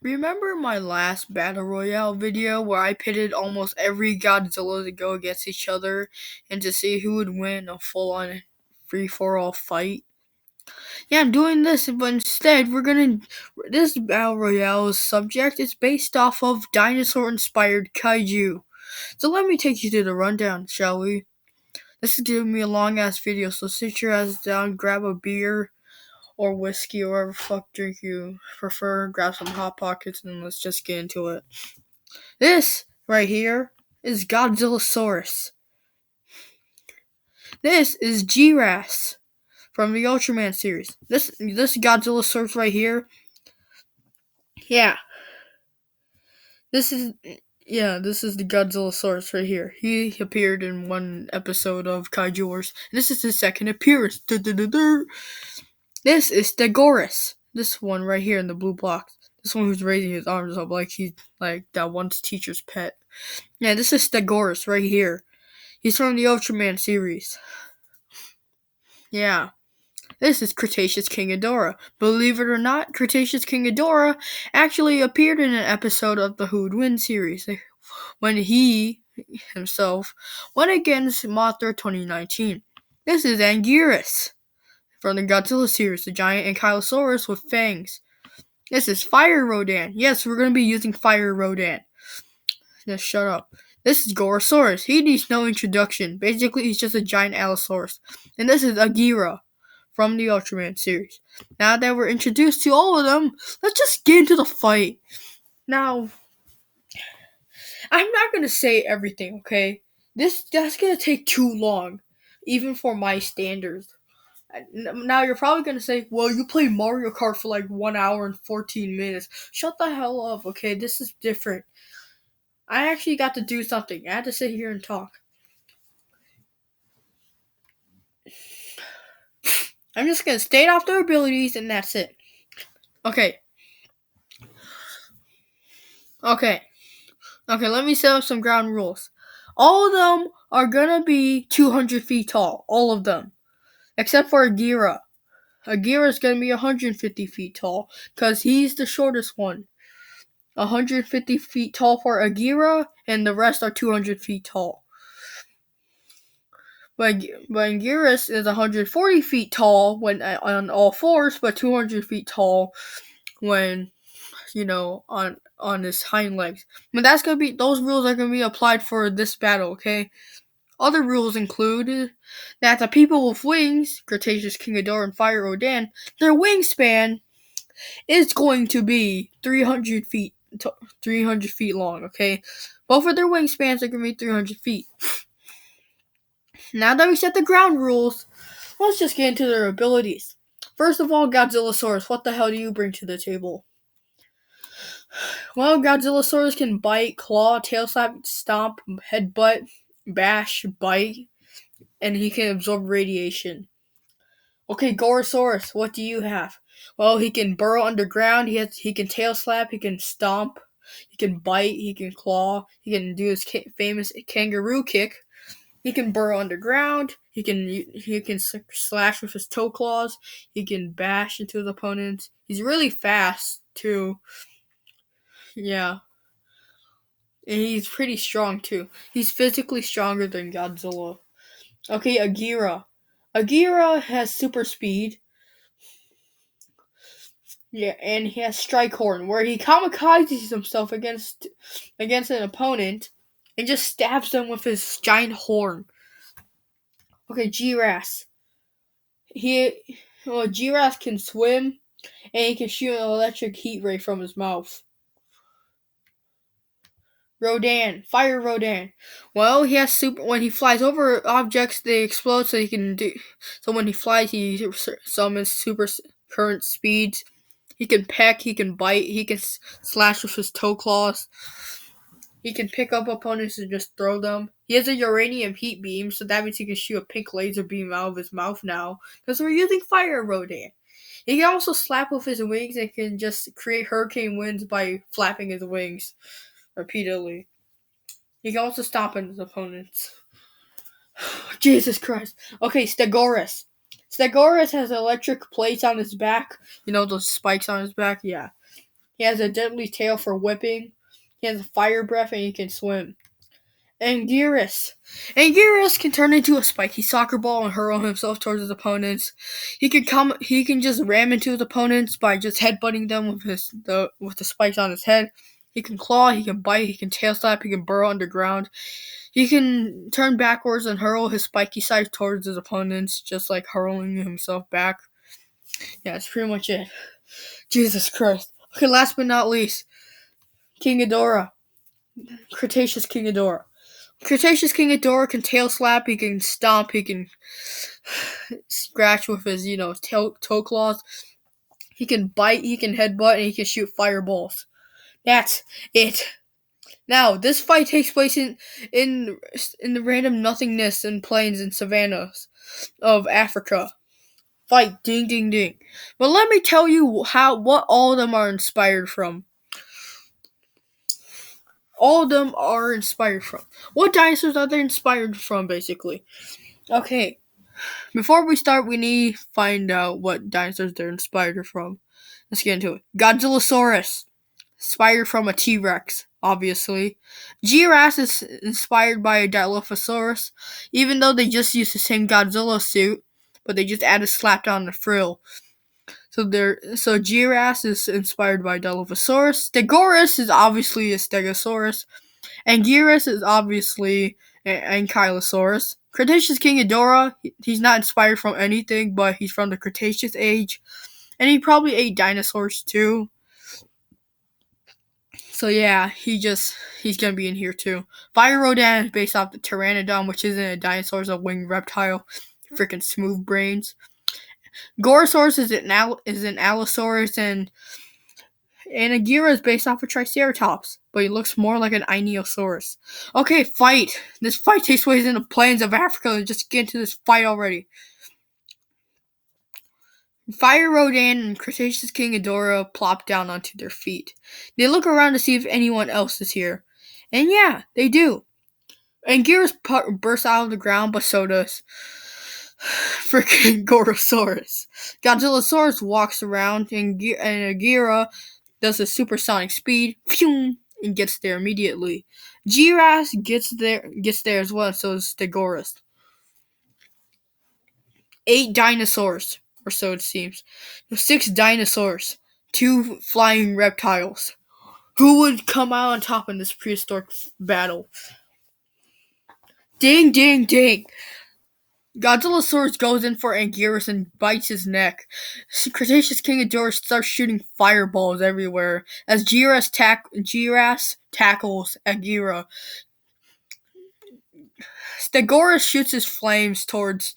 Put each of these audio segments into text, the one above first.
Remember my last Battle Royale video where I pitted almost every Godzilla to go against each other and to see who would win a full-on free-for-all fight? Yeah, I'm doing this, but instead this Battle Royale subject is based off of dinosaur-inspired Kaiju. So let me take you through the rundown, shall we? This is gonna be a long-ass video, so sit your ass down, grab a beer, or whiskey or whatever fuck drink you prefer, grab some Hot Pockets, and let's just get into it. This right here is Godzillasaurus. This is G-Ras from the Ultraman series. This Godzillasaurus right here, yeah, this is the Godzillasaurus right here. He appeared in one episode of Kaiju Wars. This is his second appearance. This is Stegosaurus. This one right here in the blue box. This one who's raising his arms up like he's like that once teacher's pet. Yeah, this is Stegosaurus right here. He's from the Ultraman series. Yeah. This is Cretaceous King Ghidorah. Believe it or not, Cretaceous King Ghidorah actually appeared in an episode of the Who Would Win series when he himself went against Mothra 2019. This is Anguirus from the Godzilla series, the giant ankylosaurus with fangs. This is Fire Rodan. Yes, we're going to be using Fire Rodan. Just shut up. This is Gorosaurus. He needs no introduction. Basically, he's just a giant Allosaurus. And this is Agira from the Ultraman series. Now that we're introduced to all of them, let's just get into the fight. Now, I'm not going to say everything, okay? That's going to take too long, even for my standards. Now you're probably gonna say, well, you play Mario Kart for like 1 hour and 14 minutes. Shut the hell up, okay? This is different. I actually got to do something. I had to sit here and talk. I'm just gonna state off their abilities and that's it. Okay, let me set up some ground rules. All of them are gonna be 200 feet tall. All of them. Except for Agira. Agira's gonna be 150 feet tall, because he's the shortest one. 150 feet tall for Agira, and the rest are 200 feet tall. But Anguirus is 140 feet tall when on all fours, but 200 feet tall when, on his hind legs. But those rules are gonna be applied for this battle, okay? Other rules include that the people with wings, Cretaceous King Ghidorah and Fire Rodan, their wingspan is going to be 300 feet long, okay? Both of their wingspans are going to be 300 feet. Now that we set the ground rules, let's just get into their abilities. First of all, Godzillasaurus, what the hell do you bring to the table? Well, Godzillasaurus can bite, claw, tail slap, stomp, headbutt, bash, bite, and he can absorb radiation. Okay, Gorosaurus, what do you have? Well, he can burrow underground, he can tail slap, he can stomp, he can bite, he can claw, he can do his famous kangaroo kick. He can burrow underground. He can slash with his toe claws. He can bash into his opponents. He's really fast too. Yeah, and he's pretty strong too. He's physically stronger than Godzilla. Okay, Agira. Agira has super speed. Yeah, and he has Strike Horn, where he kamikazes himself against an opponent and just stabs them with his giant horn. Okay, G-Ras. G-Ras can swim, and he can shoot an electric heat ray from his mouth. Rodan, Fire Rodan. Well, he has when he flies over objects, they explode. So when he flies, he summons super current speeds. He can peck, he can bite, he can slash with his toe claws. He can pick up opponents and just throw them. He has a uranium heat beam, so that means he can shoot a pink laser beam out of his mouth now, because we're using Fire Rodan. He can also slap with his wings and can just create hurricane winds by flapping his wings repeatedly. He can also stomp on his opponents. Jesus Christ. Okay, Stegosaurus. Stegosaurus has electric plates on his back. You know those spikes on his back? Yeah. He has a deadly tail for whipping. He has a fire breath and he can swim. Anguirus. Anguirus can turn into a spiky soccer ball and hurl himself towards his opponents. He can just ram into his opponents by just headbutting them with the spikes on his head. He can claw, he can bite, he can tail slap, he can burrow underground. He can turn backwards and hurl his spiky side towards his opponents, just like hurling himself back. Yeah, that's pretty much it. Jesus Christ. Okay, last but not least, King Ghidorah. Cretaceous King Ghidorah. Cretaceous King Ghidorah can tail slap, he can stomp, he can scratch with his, toe claws. He can bite, he can headbutt, and he can shoot fireballs. That's it. Now, this fight takes place in the random nothingness and plains and savannas of Africa. Fight, ding, ding, ding. But let me tell you what all of them are inspired from. All of them are inspired from. What dinosaurs are they inspired from, basically? Okay, before we start, we need to find out what dinosaurs they're inspired from. Let's get into it. Godzillasaurus, inspired from a T-Rex, obviously. G-Ras is inspired by a Dilophosaurus, even though they just used the same Godzilla suit, but they just slapped on the frill. So G-Ras is inspired by Dilophosaurus. Stegosaurus is obviously a Stegosaurus. Anguirus is obviously an Ankylosaurus. Cretaceous King Ghidorah, he's not inspired from anything, but he's from the Cretaceous age. And he probably ate dinosaurs too. So yeah, he's gonna be in here too. Fire Rodan is based off the Pteranodon, which isn't a dinosaur, it's a winged reptile. Freaking smooth brains. Gorosaurus is an Allosaurus, and Agira is based off of Triceratops, but he looks more like an Ionosaurus. Okay, fight! This fight takes place in the plains of Africa. Just get into this fight already. Fire Rodan and Cretaceous King Ghidorah plop down onto their feet. They look around to see if anyone else is here. And yeah, they do. Anguirus bursts out of the ground, but so does freaking Gorosaurus. Godzillasaurus walks around, and Agira does a supersonic speed, and gets there immediately. G-Ras gets there as well, so does Stegosaurus. 8 dinosaurs, or so it seems. 6 dinosaurs, 2 flying reptiles. Who would come out on top in this prehistoric battle? Ding, ding, ding! Godzillasaurus goes in for Anguirus and bites his neck. Cretaceous King Ghidorah starts shooting fireballs everywhere as G-Ras tackles Anguirus. Stegosaurus shoots his flames towards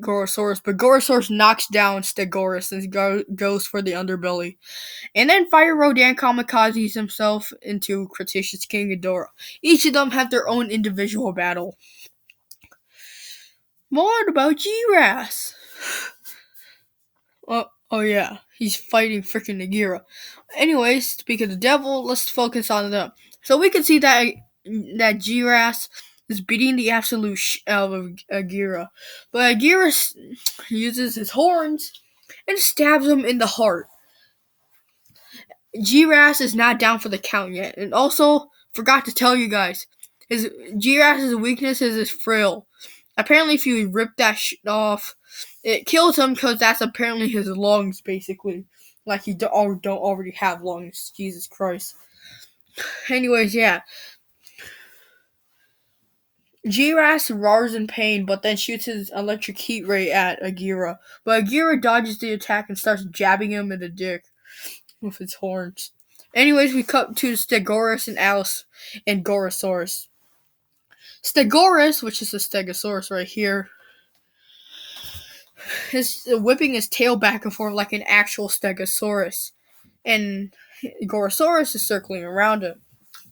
Gorosaurus, but Gorosaurus knocks down Stegosaurus and goes for the underbelly. And then Fire Rodan kamikazes himself into Cretaceous King Ghidorah. Each of them have their own individual battle. What about G-Ras? Oh yeah, he's fighting freaking Agira. Anyways, speaking of the devil, let's focus on them. So we can see that G-Ras is beating the absolute out of Agira. But Agira uses his horns and stabs him in the heart. G-Ras is not down for the count yet. And also, forgot to tell you guys, G-Ras's weakness is his frill. Apparently, if you rip that shit off, it kills him because that's apparently his lungs, basically. Like he don't already have lungs. Jesus Christ. Anyways, yeah. G-Ras roars in pain, but then shoots his electric heat ray at Agira. But Agira dodges the attack and starts jabbing him in the dick with his horns. Anyways, we cut to Stegosaurus and Gorosaurus. Stegosaurus, which is the Stegosaurus right here, is whipping his tail back and forth like an actual Stegosaurus. And Gorosaurus is circling around him.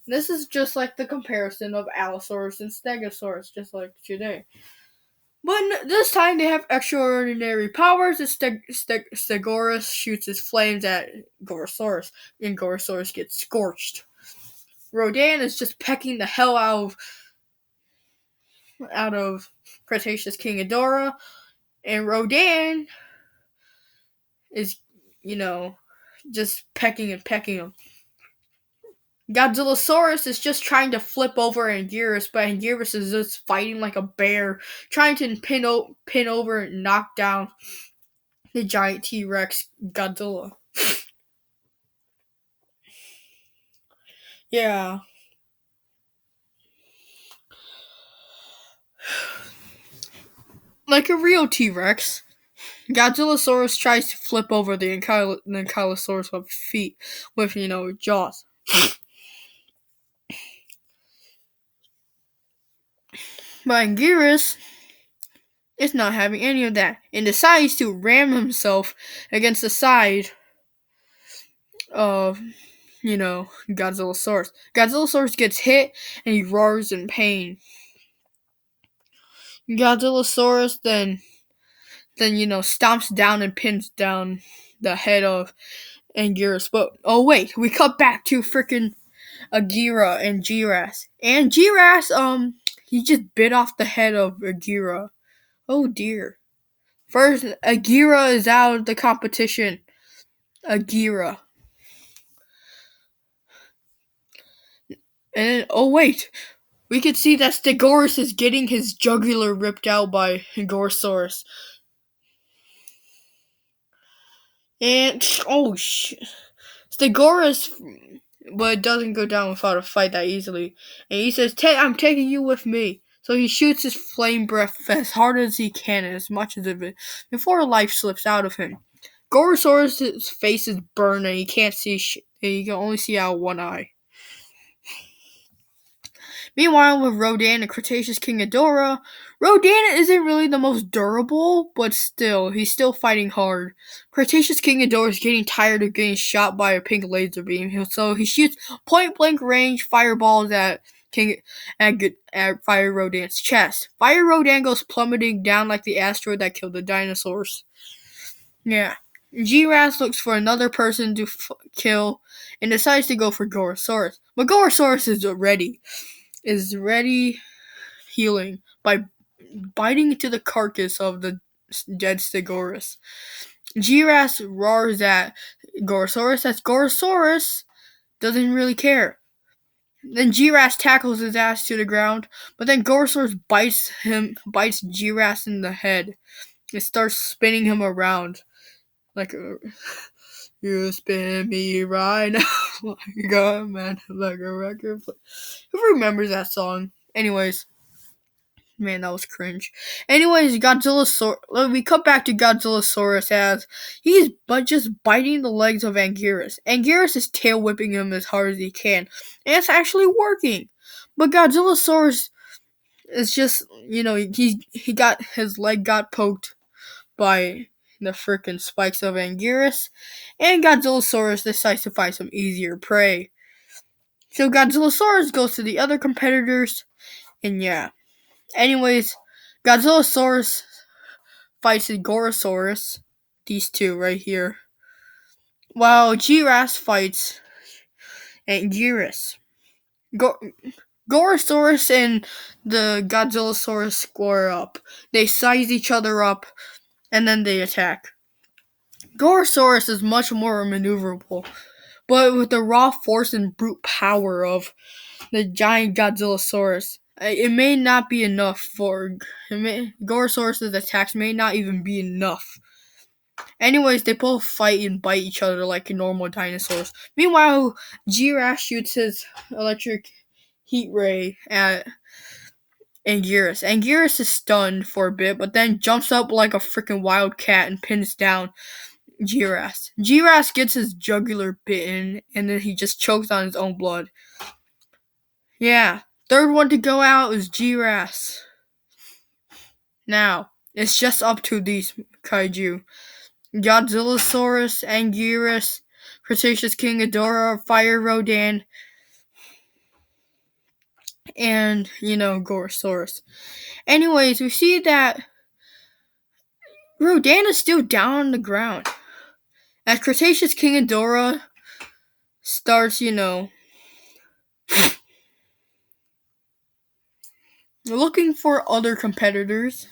This is just like the comparison of Allosaurus and Stegosaurus, just like today. But this time they have extraordinary powers. Stegosaurus shoots his flames at Gorosaurus, and Gorosaurus gets scorched. Rodan is just pecking the hell out of Cretaceous King Ghidorah, and Rodan is, just pecking and pecking him. Godzillasaurus is just trying to flip over Anguirus, but Anguirus is just fighting like a bear, trying to pin over and knock down the giant T-Rex Godzilla. Yeah. Like a real T-Rex, Godzillasaurus tries to flip over the Ankylosaurus with feet, with, jaws. But Anguirus is not having any of that and decides to ram himself against the side of, Godzillasaurus. Godzillasaurus gets hit and he roars in pain. Godzillasaurus then stomps down and pins down the head of Anguirus. But oh wait, we cut back to freaking Agira and Giras. And Giras, he just bit off the head of Agira. Oh dear. First, Agira is out of the competition. Agira. And oh wait, we can see that Stegosaurus is getting his jugular ripped out by Gorosaurus. And oh shit, Stegosaurus, but it doesn't go down without a fight that easily. And he says, "I'm taking you with me." So he shoots his flame breath as hard as he can and as much as of it before life slips out of him. Gorosaurus' face is burned and he can't see shit. He can only see out one eye. Meanwhile, with Rodan and Cretaceous King Ghidorah, Rodan isn't really the most durable, but still, he's still fighting hard. Cretaceous King Ghidorah is getting tired of getting shot by a pink laser beam, so he shoots point-blank range fireballs at Fire Rodan's chest. Fire Rodan goes plummeting down like the asteroid that killed the dinosaurs. Yeah. Giras looks for another person to kill and decides to go for Gorosaurus. But Gorosaurus is ready healing by biting into the carcass of the dead Stegosaurus. Giras roars at Gorosaurus as Gorosaurus doesn't really care. Then Giras tackles his ass to the ground, but then Gorosaurus bites Giras in the head. It starts spinning him around like you spin me right now like a man, like a record. Who remembers that song? Anyways, man, that was cringe. Anyways, we cut back to Godzillasaurus as he's just biting the legs of Anguirus. Anguirus is tail whipping him as hard as he can, and it's actually working. But Godzillasaurus is just, he got his leg got poked by the frickin' spikes of Anguirus, and Godzillasaurus decides to find some easier prey. So Godzillasaurus goes to the other competitors, and yeah. Anyways, Godzillasaurus fights Gorosaurus, these two right here, while Giras fights Anguirus. Gorosaurus and the Godzillasaurus square up. They size each other up, and then they attack. Gorosaurus is much more maneuverable, but with the raw force and brute power of the giant Godzillasaurus, it may not be enough for Gorosaurus' attacks may not even be enough. Anyways, they both fight and bite each other like normal dinosaurs. Meanwhile, Giras shoots his electric heat ray at Anguirus. Anguirus is stunned for a bit, but then jumps up like a freaking wildcat and pins down Giras. Giras gets his jugular bitten, and then he just chokes on his own blood. Yeah, third one to go out is Giras. Now, it's just up to these kaiju. Godzillasaurus, Anguirus, Cretaceous King Ghidorah, Fire Rodan, and, Gorosaurus. Anyways, we see that Rodan is still down on the ground. As Cretaceous King Ghidorah starts, looking for other competitors,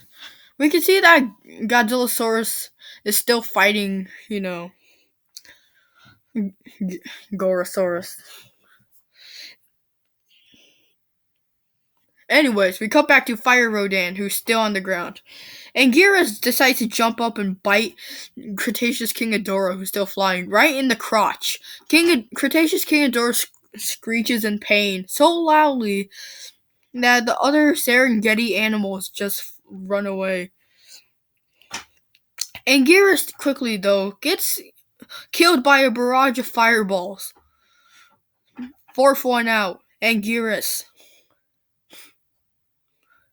we can see that Godzillasaurus is still fighting, Gorosaurus. Anyways, we cut back to Fire Rodan, who's still on the ground. Anguirus decides to jump up and bite Cretaceous King Ghidorah, who's still flying, right in the crotch. Cretaceous King Ghidorah screeches in pain so loudly that the other Serengeti animals just run away. Anguirus quickly, though, gets killed by a barrage of fireballs. 4th one out, Anguirus.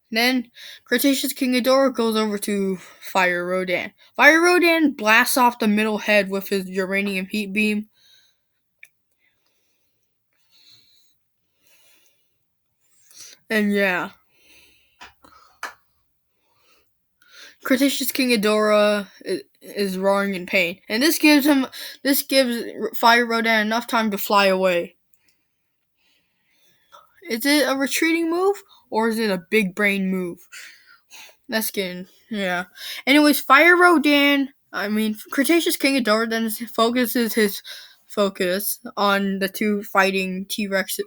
Then Cretaceous King Ghidorah goes over to Fire Rodan. Fire Rodan blasts off the middle head with his uranium heat beam. And yeah. Cretaceous King Ghidorah is roaring in pain. And this gives Fire Rodan enough time to fly away. Is it a retreating move? Or is it a big brain move? That's getting, yeah. Anyways, Cretaceous King Ghidorah then focuses his focus on the two fighting T-Rex,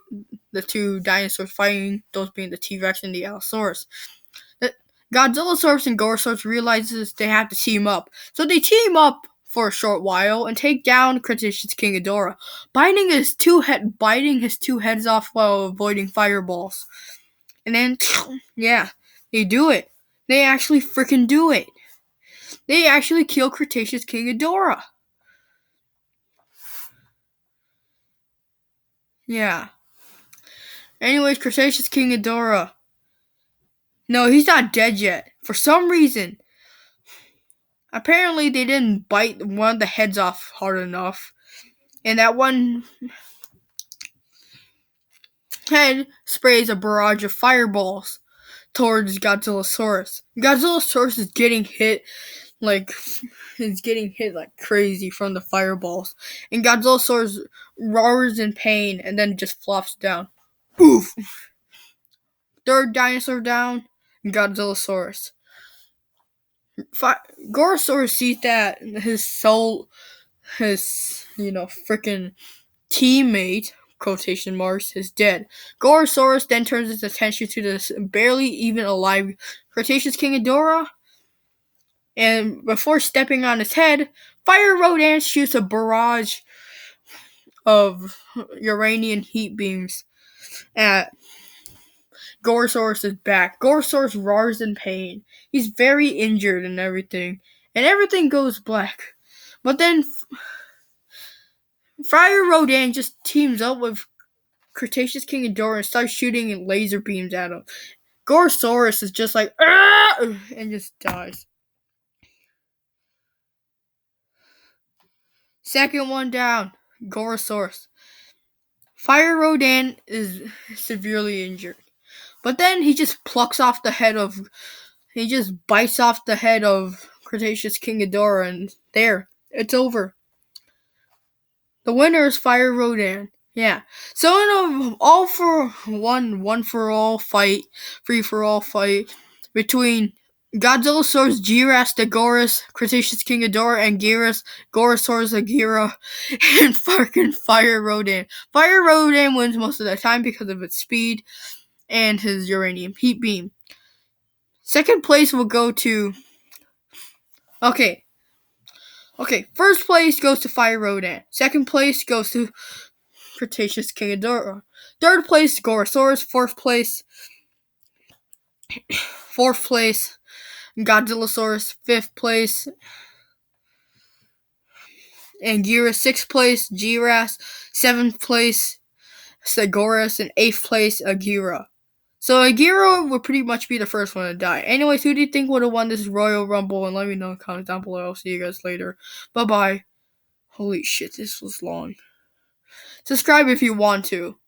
the two dinosaurs fighting, those being the T-Rex and the Allosaurus. Godzillasaurus and Gorosaurus realizes they have to team up. So they team up for a short while and take down Cretaceous King Ghidorah, biting his two heads off while avoiding fireballs. And then, yeah, they do it. They actually freaking do it. They actually kill Cretaceous King Ghidorah. Yeah. Anyways, Cretaceous King Ghidorah. No, he's not dead yet. For some reason. Apparently, they didn't bite one of the heads off hard enough. And that one head sprays a barrage of fireballs towards Godzillasaurus. Godzillasaurus is getting hit like crazy from the fireballs. And Godzillasaurus roars in pain and then just flops down. Boof! 3rd dinosaur down, Godzillasaurus. Gorosaurus sees that his freaking teammate, quotation marks, is dead. Gorosaurus then turns his attention to this barely even alive Cretaceous King Ghidorah, and before stepping on his head, Fire Rodan shoots a barrage of uranium heat beams at Gorosaurus' back. Gorosaurus roars in pain. He's very injured and everything goes black. But then Fire Rodan just teams up with Cretaceous King Ghidorah and starts shooting laser beams at him. Gorosaurus is just like, "Argh!" and just dies. 2nd one down, Gorosaurus. Fire Rodan is severely injured. But then he just bites off the head of Cretaceous King Ghidorah, and there, it's over. The winner is Fire Rodan. Yeah. So in a free-for-all fight between Godzillasaurus, G-Rastegosaurus, Cretaceous King Ghidorah, and Gorosaurus Agira, and fucking Fire Rodan. Fire Rodan wins most of the time because of its speed and his uranium heat beam. 2nd place will go to... Okay, 1st place goes to Fire Rodan. 2nd place goes to Cretaceous King Ghidorah. 3rd place, Gorosaurus. 4th place, Godzillasaurus. 5th place, Anguirus. 6th place, G-Ras. 7th place, Stegosaurus. And 8th place, Agira. So Agira would pretty much be the first one to die. Anyways, who do you think would have won this Royal Rumble? And let me know in the comments down below. I'll see you guys later. Bye-bye. Holy shit, this was long. Subscribe if you want to.